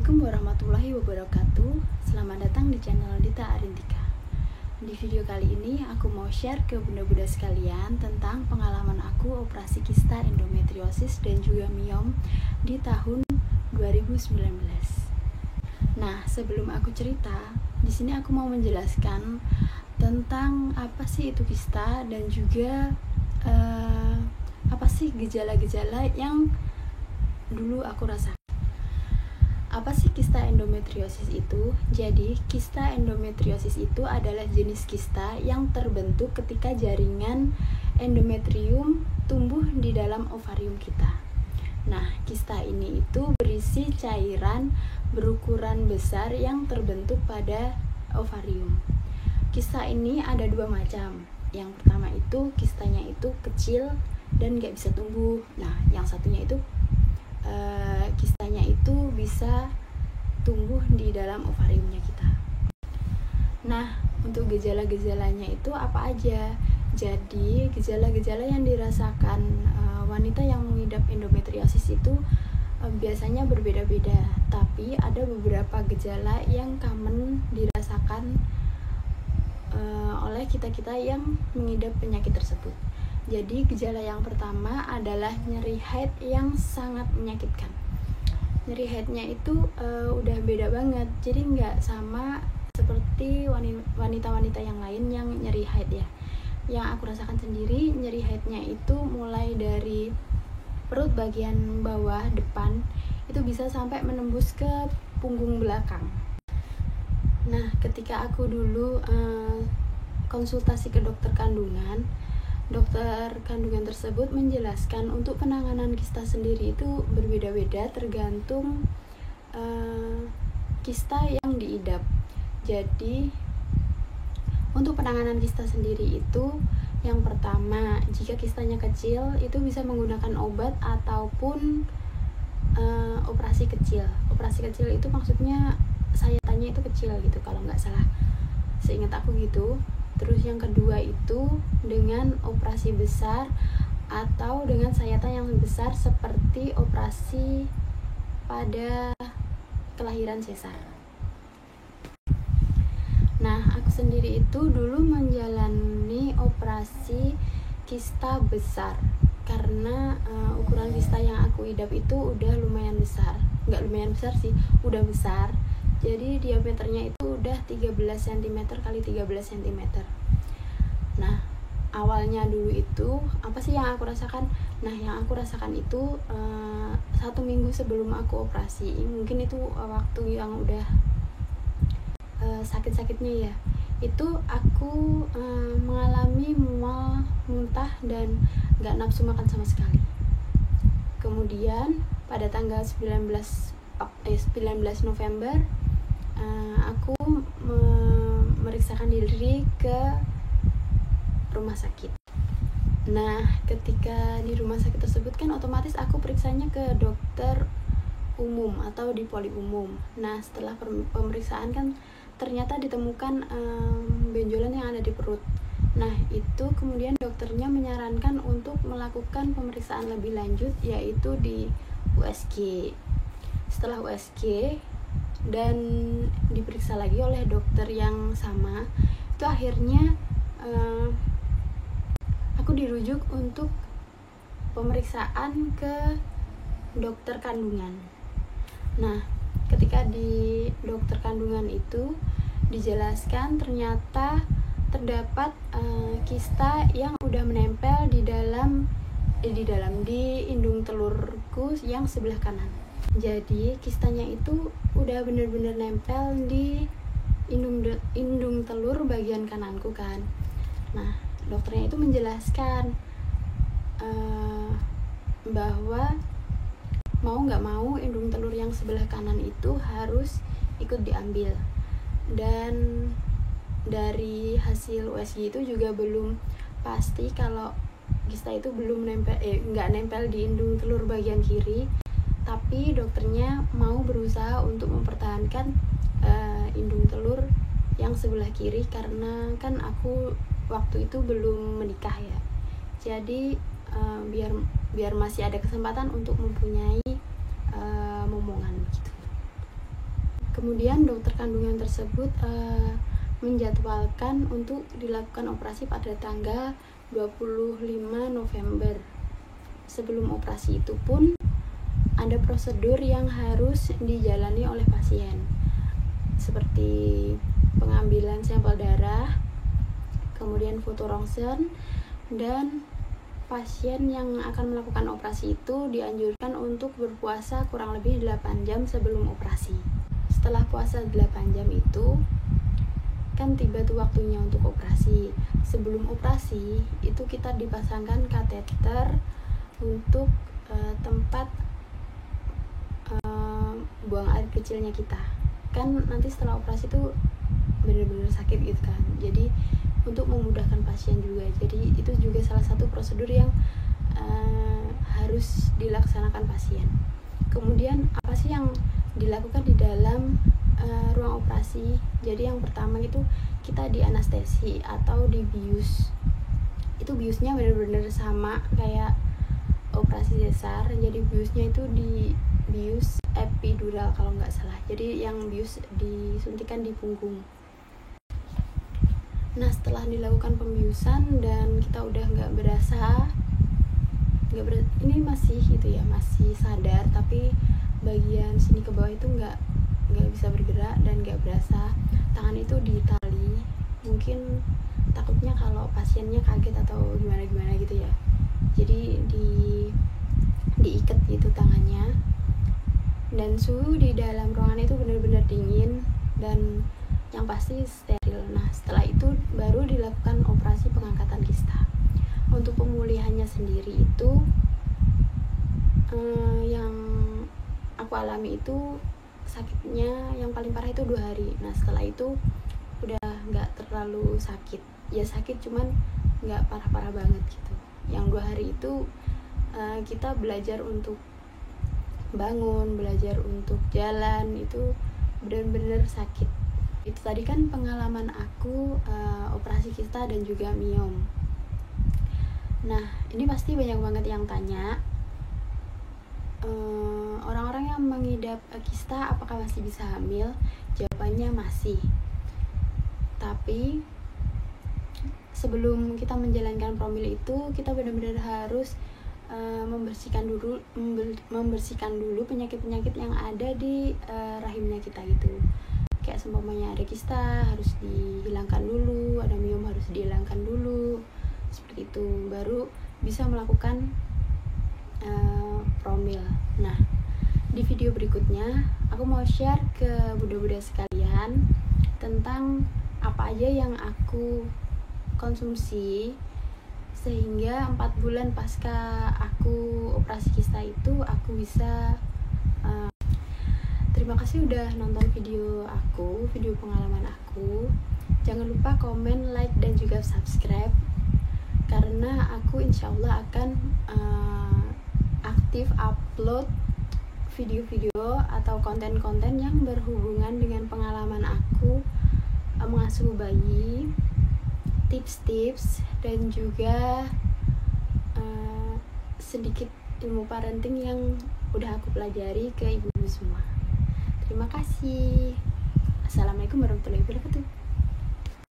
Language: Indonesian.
Assalamualaikum warahmatullahi wabarakatuh. Selamat datang di channel Dita Arintika. Di video kali ini aku mau share ke bunda-bunda sekalian tentang pengalaman aku operasi kista endometriosis dan juga miom di tahun 2019. Nah, sebelum aku cerita, di sini aku mau menjelaskan tentang apa sih itu kista dan juga apa sih gejala-gejala yang dulu aku rasakan. Apa sih kista endometriosis itu? Jadi, kista endometriosis itu adalah jenis kista yang terbentuk ketika jaringan endometrium tumbuh di dalam ovarium kita. Nah, kista ini itu berisi cairan berukuran besar yang terbentuk pada ovarium. Kista ini ada dua macam. Yang pertama itu kistanya itu kecil dan gak bisa tumbuh. Nah, yang satunya itu kistanya itu bisa tumbuh di dalam ovariumnya kita. Nah, untuk gejala-gejalanya itu apa aja? Jadi, gejala-gejala yang dirasakan wanita yang mengidap endometriosis itu biasanya berbeda-beda, tapi ada beberapa gejala yang common dirasakan oleh kita-kita yang mengidap penyakit tersebut. Jadi gejala yang pertama adalah nyeri haid yang sangat menyakitkan. Nyeri haidnya itu udah beda banget, jadi nggak sama seperti wanita-wanita yang lain yang nyeri haid ya. Yang aku rasakan sendiri, nyeri haidnya itu mulai dari perut bagian bawah depan itu bisa sampai menembus ke punggung belakang. Nah, ketika aku dulu konsultasi ke dokter kandungan tersebut menjelaskan untuk penanganan kista sendiri itu berbeda-beda tergantung kista yang diidap. Jadi untuk penanganan kista sendiri itu yang pertama, jika kistanya kecil itu bisa menggunakan obat ataupun operasi kecil. Operasi kecil itu maksudnya sayatannya itu kecil gitu kalau nggak salah, seingat aku gitu. Terus yang kedua itu dengan operasi besar atau dengan sayatan yang besar seperti operasi pada kelahiran sesar. Nah, aku sendiri itu dulu menjalani operasi kista besar karena ukuran kista yang aku idap itu udah lumayan besar. Nggak lumayan besar sih, udah besar. Jadi diameternya itu udah 13 cm kali 13 cm. Nah, awalnya dulu itu apa sih yang aku rasakan? Nah, yang aku rasakan itu 1 minggu sebelum aku operasi. Mungkin itu waktu yang udah sakit-sakitnya ya. Itu aku mengalami mual, muntah dan gak nafsu makan sama sekali. Kemudian pada tanggal 19 November aku memeriksakan diri ke rumah sakit. Nah, ketika di rumah sakit tersebut kan otomatis aku periksanya ke dokter umum atau di poli umum. Nah, setelah pemeriksaan kan ternyata ditemukan benjolan yang ada di perut. Nah, itu kemudian dokternya menyarankan untuk melakukan pemeriksaan lebih lanjut, yaitu di USG. Setelah USG dan diperiksa lagi oleh dokter yang sama, itu akhirnya aku dirujuk untuk pemeriksaan ke dokter kandungan. Nah, ketika di dokter kandungan itu dijelaskan ternyata terdapat kista yang udah menempel di indung telurku yang sebelah kanan. Jadi kistanya itu udah bener-bener nempel di indung telur bagian kananku kan. Nah, dokternya itu menjelaskan bahwa mau nggak mau indung telur yang sebelah kanan itu harus ikut diambil. Dan dari hasil USG itu juga belum pasti kalau kista itu belum nggak nempel di indung telur bagian kiri. Tapi dokternya mau berusaha untuk mempertahankan indung telur yang sebelah kiri karena kan aku waktu itu belum menikah ya. Jadi biar masih ada kesempatan untuk mempunyai momongan gitu. Kemudian dokter kandungan tersebut menjadwalkan untuk dilakukan operasi pada tanggal 25 November. Sebelum operasi itu pun ada prosedur yang harus dijalani oleh pasien, seperti pengambilan sampel darah, kemudian foto ronsen, dan pasien yang akan melakukan operasi itu dianjurkan untuk berpuasa kurang lebih 8 jam sebelum operasi. Setelah puasa 8 jam itu kan tiba tuh waktunya untuk operasi. Sebelum operasi itu kita dipasangkan kateter untuk tempat buang air kecilnya kita. Kan nanti setelah operasi itu benar-benar sakit gitu kan. Jadi untuk memudahkan pasien juga. Jadi itu juga salah satu prosedur yang harus dilaksanakan pasien. Kemudian apa sih yang dilakukan di dalam ruang operasi? Jadi yang pertama itu kita di anestesi atau di bius. Itu biusnya benar-benar sama kayak operasi sesar. Jadi biusnya itu di bius epidural kalau nggak salah. Jadi yang bius disuntikan di punggung. Nah, setelah dilakukan pembiusan dan kita udah ini masih gitu ya, masih sadar, tapi bagian sini ke bawah itu nggak bisa bergerak dan nggak berasa. Tangan itu ditali, mungkin takutnya kalau pasiennya kaget atau gimana gitu ya. Jadi diikat gitu tangannya, dan suhu di dalam ruangan itu benar-benar dingin dan yang pasti steril. Nah, setelah itu baru dilakukan operasi pengangkatan kista. Untuk pemulihannya sendiri itu yang aku alami itu sakitnya yang paling parah itu 2 hari. Nah, setelah itu udah nggak terlalu sakit. Ya sakit cuman nggak parah-parah banget gitu. Yang 2 hari itu kita belajar untuk bangun, belajar untuk jalan, itu benar-benar sakit. Itu tadi kan pengalaman aku operasi kista dan juga miom. Nah, ini pasti banyak banget yang tanya, orang-orang yang mengidap kista apakah masih bisa hamil? Jawabannya masih. Tapi sebelum kita menjalankan promil itu, kita benar-benar harus membersihkan dulu penyakit-penyakit yang ada di rahimnya kita gitu. Kayak seumpamanya ada kista harus dihilangkan dulu, ada miom harus dihilangkan dulu, seperti itu baru bisa melakukan promil. Nah, di video berikutnya aku mau share ke bunda-bunda sekalian tentang apa aja yang aku konsumsi sehingga 4 bulan pasca aku operasi kista itu aku bisa terima kasih udah nonton video pengalaman aku. Jangan lupa komen, like, dan juga subscribe, karena aku insyaallah akan aktif upload video-video atau konten-konten yang berhubungan dengan pengalaman aku mengasuh bayi, tips-tips, dan juga sedikit ilmu parenting yang udah aku pelajari ke ibu-ibu semua. Terima kasih. Assalamualaikum warahmatullahi wabarakatuh.